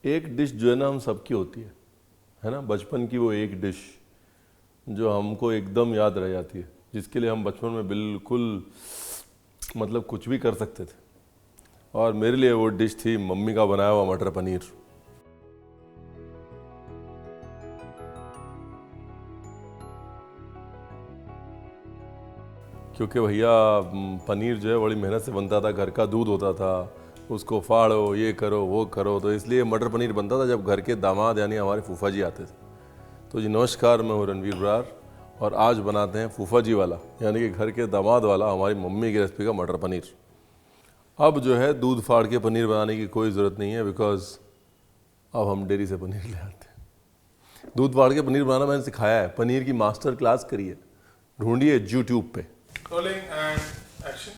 एक डिश जो है ना हम सबकी होती है ना, बचपन की वो एक डिश जो हमको एकदम याद रह जाती है, जिसके लिए हम बचपन में बिल्कुल मतलब कुछ भी कर सकते थे। और मेरे लिए वो डिश थी मम्मी का बनाया हुआ मटर पनीर। क्योंकि भैया पनीर जो है बड़ी मेहनत से बनता था, घर का दूध होता था, उसको फाड़ो, ये करो वो करो, तो इसलिए मटर पनीर बनता था जब घर के दामाद यानी हमारे फूफा जी आते थे। तो जी नमस्कार, मैं हूँ रणवीर बरार और आज बनाते हैं फूफा जी वाला यानी कि घर के दामाद वाला हमारी मम्मी की रेसिपी का मटर पनीर। अब जो है दूध फाड़ के पनीर बनाने की कोई ज़रूरत नहीं है, बिकॉज अब हम डेयरी से पनीर ले आते हैं। दूध फाड़ के पनीर बनाना मैंने सिखाया है, पनीर की मास्टर क्लास करिए, ढूंढिए यूट्यूब पे। Rolling and action.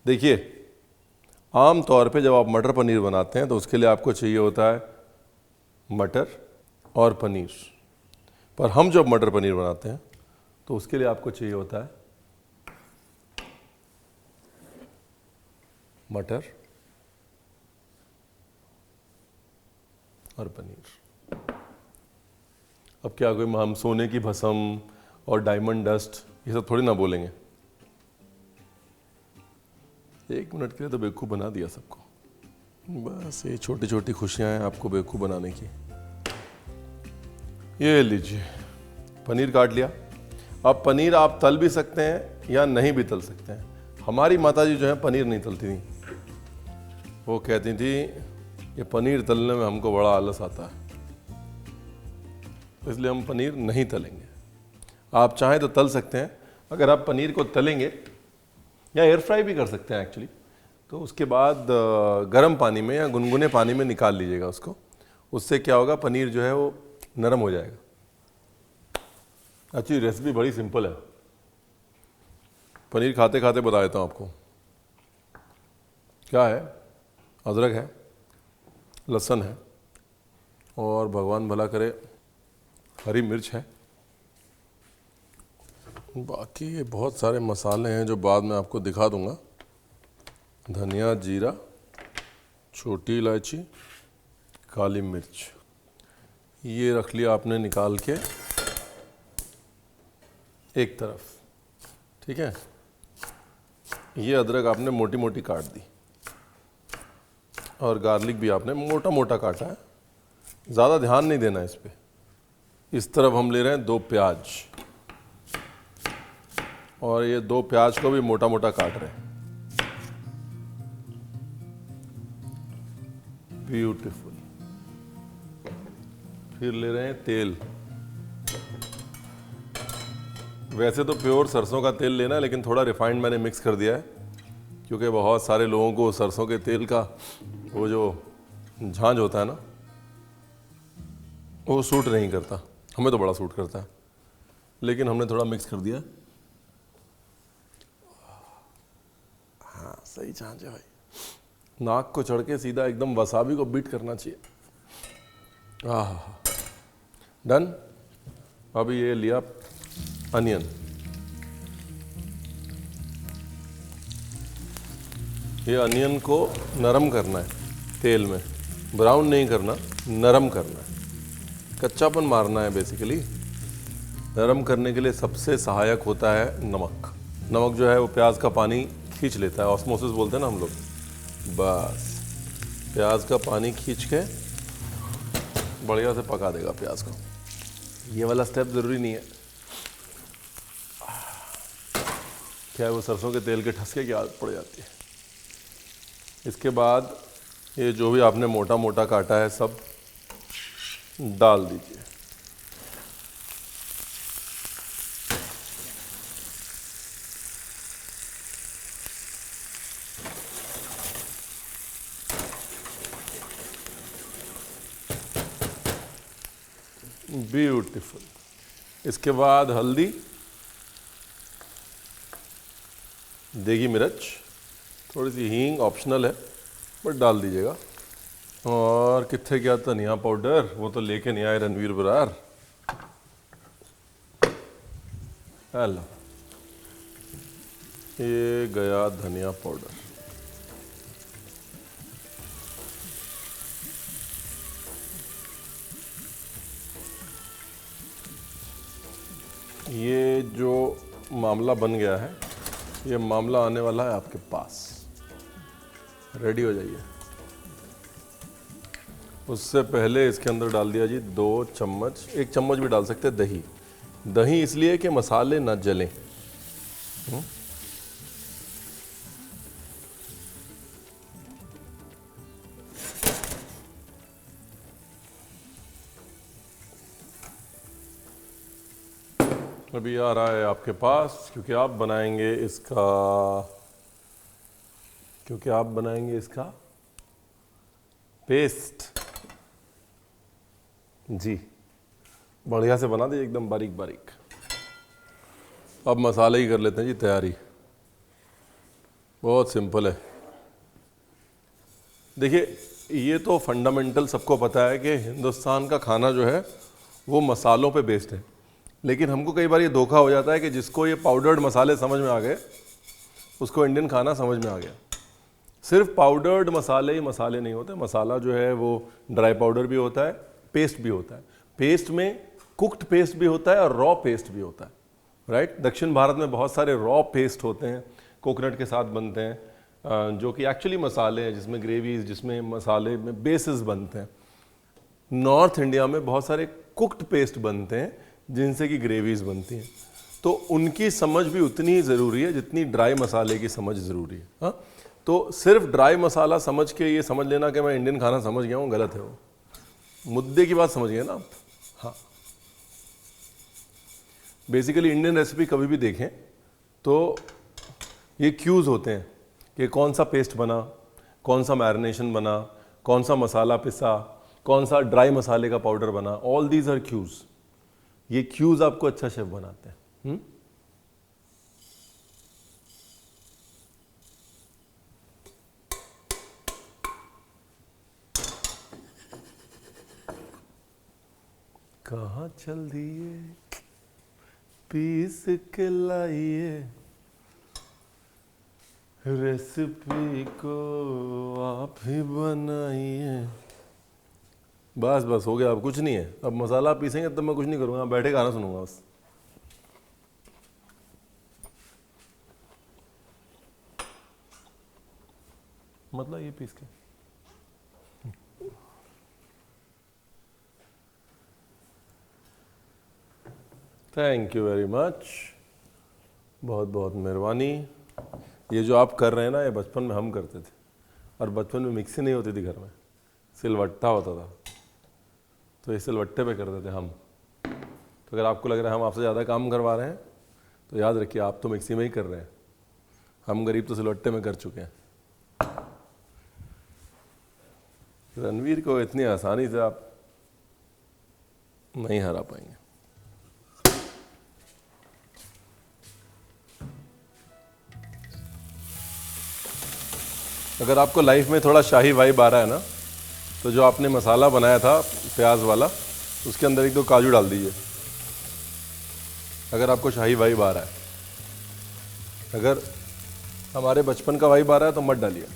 देखिए, आम तौर पे जब आप मटर पनीर बनाते हैं तो उसके लिए आपको चाहिए होता है मटर और पनीर। पर हम जब मटर पनीर बनाते हैं तो उसके लिए आपको चाहिए होता है मटर और पनीर। अब क्या कोई हम सोने की भस्म और डायमंड डस्ट ये सब थोड़ी ना बोलेंगे। एक मिनट के लिए तो बेवकूफ़ बना दिया सबको। बस ये छोटी छोटी खुशियां हैं आपको बेवकूफ़ बनाने की। ये लीजिए, पनीर काट लिया। अब पनीर आप तल भी सकते हैं या नहीं भी तल सकते हैं। हमारी माताजी जो है पनीर नहीं तलती थी, वो कहती थी ये पनीर तलने में हमको बड़ा आलस आता है, इसलिए हम पनीर नहीं तलेंगे। आप चाहें तो तल सकते हैं। अगर आप पनीर को तलेंगे या एयर फ्राई भी कर सकते हैं एक्चुअली, तो उसके बाद गर्म पानी में या गुनगुने पानी में निकाल लीजिएगा उसको। उससे क्या होगा, पनीर जो है वो नरम हो जाएगा। अच्छी रेसिपी बड़ी सिंपल है। पनीर खाते खाते बता देता हूँ आपको। क्या है, अदरक है, लहसुन है और भगवान भला करे हरी मिर्च है। बाकी ये बहुत सारे मसाले हैं जो बाद में आपको दिखा दूंगा। धनिया, जीरा, छोटी इलायची, काली मिर्च, ये रख लिया आपने निकाल के एक तरफ। ठीक है, ये अदरक आपने मोटी मोटी काट दी और गार्लिक भी आपने मोटा मोटा काटा है, ज़्यादा ध्यान नहीं देना इस पे। इस तरफ हम ले रहे हैं 2 प्याज और ये 2 प्याज को भी मोटा मोटा काट रहे हैं। ब्यूटीफुल। फिर ले रहे हैं तेल। वैसे तो प्योर सरसों का तेल लेना है, लेकिन थोड़ा रिफाइंड मैंने मिक्स कर दिया है, क्योंकि बहुत सारे लोगों को सरसों के तेल का वो जो झांझ होता है ना, वो सूट नहीं करता। हमें तो बड़ा सूट करता है, लेकिन हमने थोड़ा मिक्स कर दिया। हाँ, सही झांझ है भाई। नाक को चढ़ के सीधा एकदम वसाबी को बीट करना चाहिए। डन। अभी ये लिया अनियन। ये अनियन को नरम करना है तेल में, ब्राउन नहीं करना, नरम करना है, कच्चापन मारना है बेसिकली। नरम करने के लिए सबसे सहायक होता है नमक। नमक जो है वो प्याज का पानी खींच लेता है, ऑस्मोसिस बोलते हैं ना हम लोग। बस प्याज का पानी खींच के बढ़िया से पका देगा प्याज को। ये वाला स्टेप ज़रूरी नहीं है। क्या है, वो सरसों के तेल के ठसके की आदत पड़ जाती है। इसके बाद ये जो भी आपने मोटा मोटा काटा है सब डाल दीजिए। ब्यूटीफुल। इसके बाद हल्दी, देगी मिर्च, थोड़ी सी हींग ऑप्शनल है बट डाल दीजिएगा। और कितने क्या धनिया पाउडर, वो तो लेके नहीं आए रणवीर बरार। हेलो, ये गया धनिया पाउडर। ये जो मामला बन गया है, ये मामला आने वाला है आपके पास। रेडी हो जाइए। उससे पहले इसके अंदर डाल दिया जी 2 चम्मच, 1 चम्मच भी डाल सकते हैं दही। दही इसलिए कि मसाले ना जलें। अभी आ रहा है आपके पास, क्योंकि आप बनाएंगे इसका पेस्ट। जी बढ़िया से बना दीजिए, एकदम बारीक बारीक। अब मसाले ही कर लेते हैं जी तैयारी। बहुत सिंपल है। देखिए, ये तो फंडामेंटल सबको पता है कि हिंदुस्तान का खाना जो है वो मसालों पे बेस्ड है। लेकिन हमको कई बार ये धोखा हो जाता है कि जिसको ये पाउडर्ड मसाले समझ में आ गए उसको इंडियन खाना समझ में आ गया। सिर्फ पाउडर्ड मसाले ही मसाले नहीं होते। मसाला जो है वो ड्राई पाउडर भी होता है, पेस्ट भी होता है। पेस्ट में कुक्ड पेस्ट भी होता है और रॉ पेस्ट भी होता है, राइट। दक्षिण भारत में बहुत सारे रॉ पेस्ट होते हैं, कोकोनट के साथ बनते हैं, जो कि एक्चुअली मसाले हैं, जिसमें ग्रेवीज, जिसमें मसाले में बेसिस बनते हैं। नॉर्थ इंडिया में बहुत सारे कुक्ड पेस्ट बनते हैं जिनसे कि ग्रेवीज बनती हैं। तो उनकी समझ भी उतनी ही ज़रूरी है जितनी ड्राई मसाले की समझ ज़रूरी है। हाँ, तो सिर्फ ड्राई मसाला समझ के ये समझ लेना कि मैं इंडियन खाना समझ गया हूँ, गलत है। वो मुद्दे की बात समझ गए ना आप। हाँ, बेसिकली इंडियन रेसिपी कभी भी देखें तो ये क्यूज होते हैं कि कौन सा पेस्ट बना, कौन सा मैरिनेशन बना, कौन सा मसाला पिसा, कौन सा ड्राई मसाले का पाउडर बना। All these are cues. ये क्यूज आपको अच्छा शेफ बनाते हैं। कहाँ चल दिए पीस के लाइए, रेसिपी को आप ही बनाइए। बस बस हो गया, अब कुछ नहीं है। अब मसाला पीसेंगे तब मैं कुछ नहीं करूँगा, बैठे गाना सुनूंगा बस। मतलब ये पीस के थैंक यू वेरी मच, बहुत बहुत मेहरबानी। ये जो आप कर रहे हैं ना, ये बचपन में हम करते थे। और बचपन में मिक्सी नहीं होती थी घर में, सिलवट्टा होता था। तो ये सिलवट्टे पे करते थे हम। तो अगर आपको लग रहा है हम आपसे ज़्यादा काम करवा रहे हैं तो याद रखिए, आप तो मिक्सी में ही कर रहे हैं, हम गरीब तो सिलवट्टे में कर चुके हैं। रणवीर को इतनी आसानी से आप नहीं हरा पाएंगे। अगर आपको लाइफ में थोड़ा शाही वाइब आ रहा है ना, तो जो आपने मसाला बनाया था प्याज वाला, उसके अंदर 1-2 काजू डाल दीजिए। अगर आपको शाही वाइब आ रहा है, अगर हमारे बचपन का वाइब आ रहा है तो मत डालिए।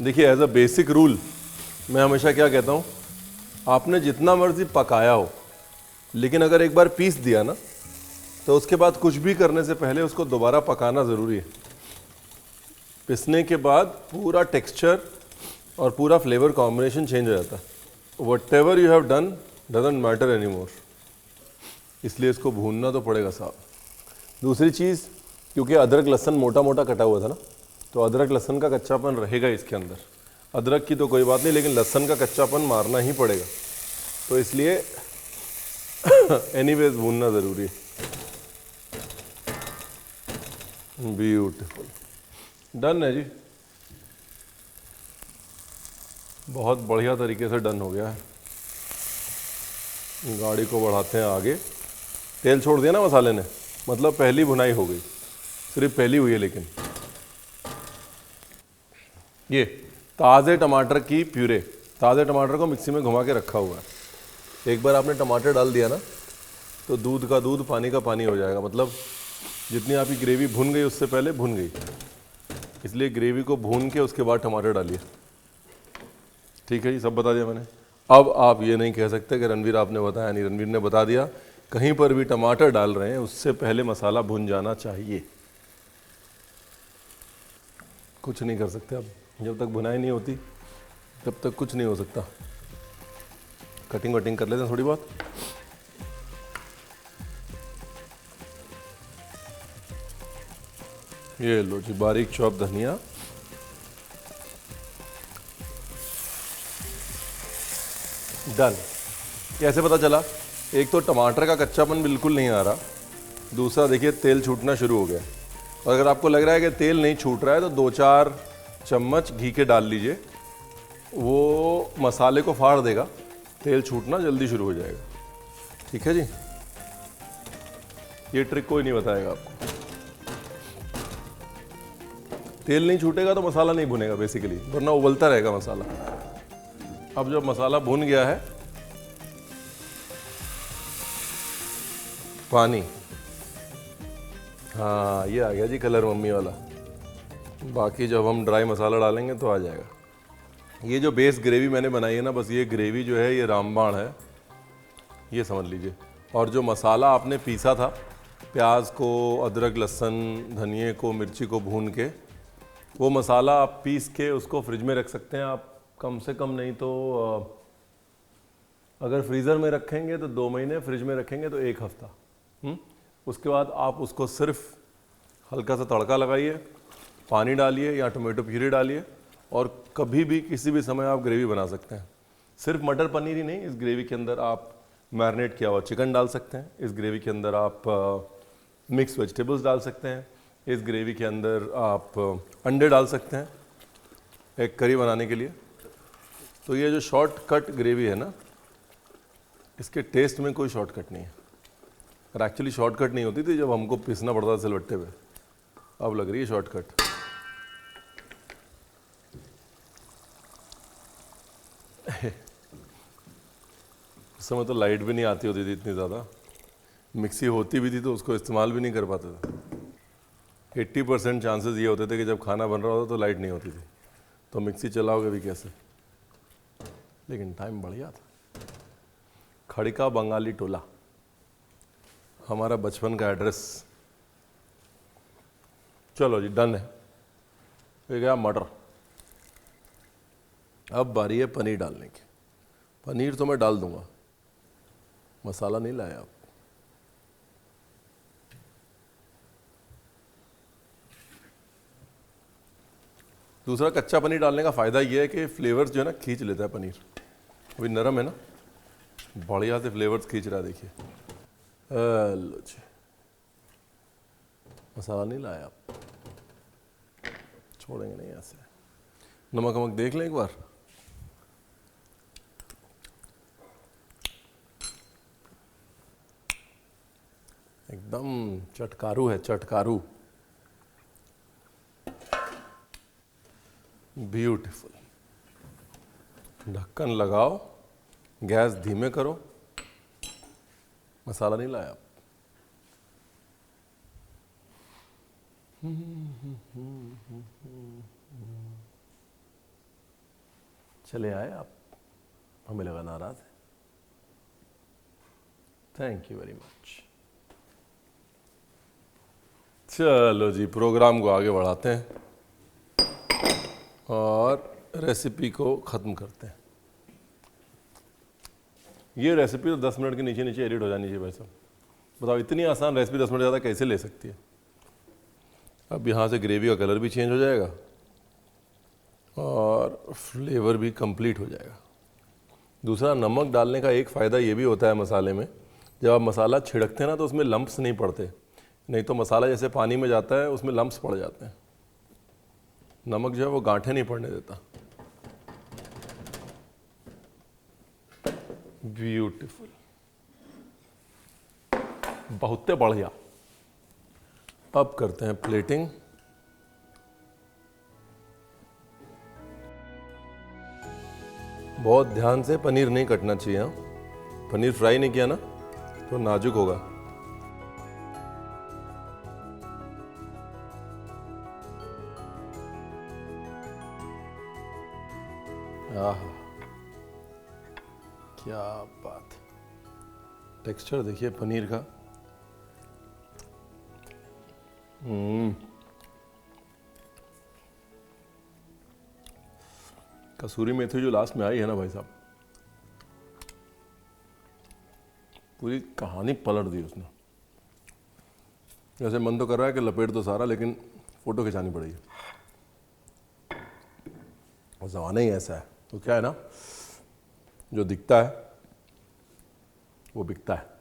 देखिए, एज अ बेसिक रूल मैं हमेशा क्या कहता हूँ, आपने जितना मर्जी पकाया हो, लेकिन अगर एक बार पीस दिया ना, तो उसके बाद कुछ भी करने से पहले उसको दोबारा पकाना ज़रूरी है। पिसने के बाद पूरा टेक्सचर और पूरा फ्लेवर कॉम्बिनेशन चेंज हो जाता है। What ever you have done doesn't matter any more. इसलिए इसको भूनना तो पड़ेगा साहब। दूसरी चीज़, क्योंकि अदरक लहसुन मोटा मोटा कटा हुआ था ना, तो अदरक लहसुन का कच्चापन रहेगा इसके अंदर। अदरक की तो कोई बात नहीं, लेकिन लहसुन का कच्चापन मारना ही पड़ेगा। तो इसलिए एनीवेज भूनना ज़रूरी है। ब्यूटीफुल, डन है जी, बहुत बढ़िया तरीके से डन हो गया है। गाड़ी को बढ़ाते हैं आगे। तेल छोड़ दिया ना मसाले ने, मतलब पहली भुनाई हो गई, सिर्फ पहली हुई है। लेकिन ये ताज़े टमाटर की प्यूरे, ताज़े टमाटर को मिक्सी में घुमा के रखा हुआ है। एक बार आपने टमाटर डाल दिया ना, तो दूध का दूध, पानी का पानी हो जाएगा। मतलब जितनी आपकी ग्रेवी भुन गई उससे पहले भुन गई, इसलिए ग्रेवी को भून के उसके बाद टमाटर डालिए। ठीक है, ये सब बता दिया मैंने। अब आप ये नहीं कह सकते कि रणवीर आपने बताया नहीं। रणवीर ने बता दिया, कहीं पर भी टमाटर डाल रहे हैं उससे पहले मसाला भुन जाना चाहिए। कुछ नहीं कर सकते अब, जब तक भुनाई नहीं होती तब तक कुछ नहीं हो सकता। कटिंग वटिंग कर लेते हैं थोड़ी बहुत। ये लो जी, बारीक चॉप धनिया, डन। कैसे पता चला? एक तो टमाटर का कच्चापन बिल्कुल नहीं आ रहा, दूसरा देखिए तेल छूटना शुरू हो गया। और अगर आपको लग रहा है कि तेल नहीं छूट रहा है तो 2-4 चम्मच घी के डाल लीजिए, वो मसाले को फाड़ देगा, तेल छूटना जल्दी शुरू हो जाएगा। ठीक है जी, ये ट्रिक कोई नहीं बताएगा आपको। तेल नहीं छूटेगा तो मसाला नहीं भुनेगा बेसिकली, वरना उबलता रहेगा मसाला। अब जब मसाला भुन गया है, पानी, हाँ ये आ गया जी कलर मम्मी वाला। बाकी जब हम ड्राई मसाला डालेंगे तो आ जाएगा। ये जो बेस ग्रेवी मैंने बनाई है ना, बस ये ग्रेवी जो है ये रामबाण है, ये समझ लीजिए। और जो मसाला आपने पीसा था, प्याज को, अदरक लहसुन धनिए को, मिर्ची को भून के, वो मसाला आप पीस के उसको फ्रिज में रख सकते हैं आप। कम से कम नहीं तो अगर फ्रीज़र में रखेंगे तो 2 महीने, फ्रिज में रखेंगे तो 1 हफ्ता। उसके बाद आप उसको सिर्फ हल्का सा तड़का लगाइए, पानी डालिए या टोमेटो प्यूरी डालिए, और कभी भी किसी भी समय आप ग्रेवी बना सकते हैं। सिर्फ मटर पनीर ही नहीं, इस ग्रेवी के अंदर आप मैरिनेट किया हुआ चिकन डाल सकते हैं, इस ग्रेवी के अंदर आप मिक्स वेजिटेबल्स डाल सकते हैं, इस ग्रेवी के अंदर आप अंडे डाल सकते हैं एक करी बनाने के लिए। तो ये जो शॉर्टकट ग्रेवी है ना, इसके टेस्ट में कोई शॉर्टकट नहीं है। और एक्चुअली शॉर्टकट नहीं होती थी जब हमको पीसना पड़ता था सिलबट्टे पे, अब लग रही है शॉर्टकट। उस समय तो लाइट भी नहीं आती होती थी इतनी ज़्यादा, मिक्सी होती भी थी तो उसको इस्तेमाल भी नहीं कर पाते थे। 80% चांसेस ये होते थे कि जब खाना बन रहा होता तो लाइट नहीं होती थी, तो मिक्सी चलाओगे भी कैसे। लेकिन टाइम बढ़िया था। खड़का बंगाली टोला, हमारा बचपन का एड्रेस। चलो जी, डन है। ये गया मटर। अब बारी है पनीर डालने की। पनीर तो मैं डाल दूंगा, मसाला नहीं लाया आप। दूसरा, कच्चा पनीर डालने का फ़ायदा ये है कि फ्लेवर्स जो है ना खींच लेता है पनीर। अभी नरम है ना, बढ़िया से फ्लेवर्स खींच रहा है। देखिए, लो जी, मसाला नहीं लाया आप, छोड़ेंगे नहीं ऐसे। नमक वमक देख लें एक बार। एकदम चटकारू है, चटकारू, ब्यूटीफुल। ढक्कन लगाओ, गैस धीमे करो। मसाला नहीं लाया आप। चले आए आप, हमें लगा नाराज है। Thank you very much. चलो जी, प्रोग्राम को आगे बढ़ाते हैं और रेसिपी को ख़त्म करते हैं। ये रेसिपी तो 10 मिनट के नीचे नीचे एडिट हो जानी चाहिए भाई साहब। बताओ, इतनी आसान रेसिपी 10 मिनट ज़्यादा कैसे ले सकती है। अब यहाँ से ग्रेवी का कलर भी चेंज हो जाएगा और फ्लेवर भी कंप्लीट हो जाएगा। दूसरा, नमक डालने का एक फ़ायदा ये भी होता है मसाले में, जब आप मसाला छिड़कते हैं ना तो उसमें लम्प्स नहीं पड़ते। नहीं तो मसाला जैसे पानी में जाता है उसमें लम्प्स पड़ जाते हैं। नमक जो है वो गांठें नहीं पड़ने देता। ब्यूटीफुल, बहुत बढ़िया। अब करते हैं प्लेटिंग। बहुत ध्यान से, पनीर नहीं कटना चाहिए। हाँ, पनीर फ्राई नहीं किया ना तो नाजुक होगा। आह, क्या बात। टेक्सचर देखिए पनीर का। कसूरी मेथी जो लास्ट में आई है ना भाई साहब, पूरी कहानी पलट दी उसने। जैसे मन तो कर रहा है कि लपेट दो सारा, लेकिन फोटो खिंचानी पड़ेगी। और ज़माना ही ऐसा है, तो क्या है ना, जो दिखता है वो बिकता है।